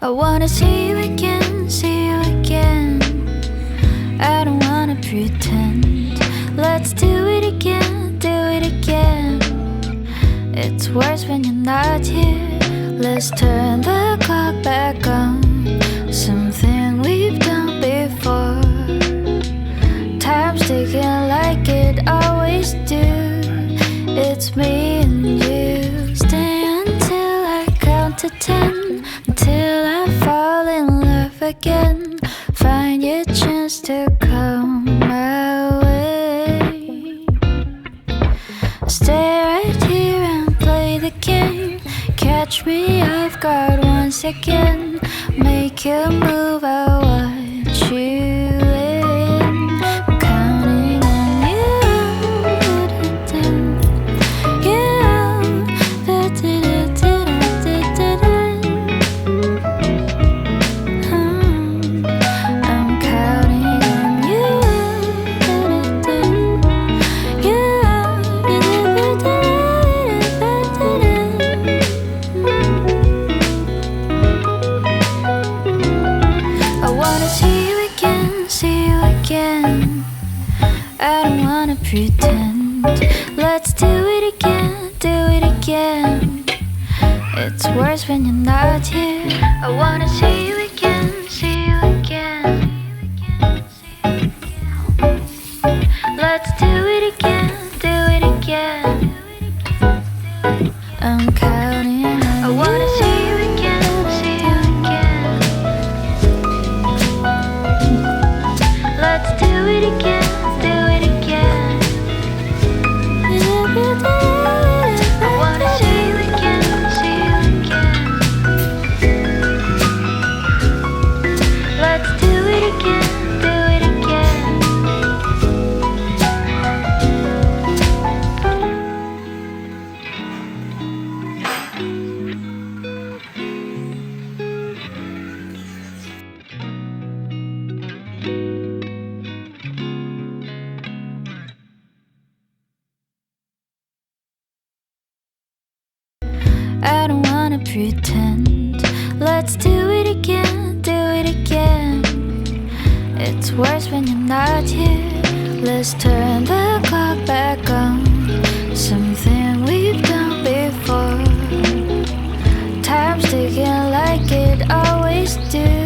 I wanna see you again, see you again. I don't wanna pretend. Let's do it again, do it again. It's worse when you're not here. Let's turn the clock back on. Something we've done before. Time's ticking like it always do. It's me and you. Stay until I count to 10. Until I fall in love again. Find your chance to come my way. Stay right here and play the game. Catch me off guard once again. Make you move, I watch you in. I'm counting on you. I'm counting on you. I wanna see you again, see you again. I don't wanna pretend. Let's do it again, do it again. It's worse when you're not here. I wanna see you again, see you again. Let's do it again, do it again. I'm counting on you. I wanna see you again, see you again. Let's do it again, do it again. I wanna see you again, see you again. Let's do it again, do it again. I don't wanna pretend. Let's do it again, do it again. It's worse when you're not here. Let's turn the clock back on. Something we've done before. Time's ticking like it always do.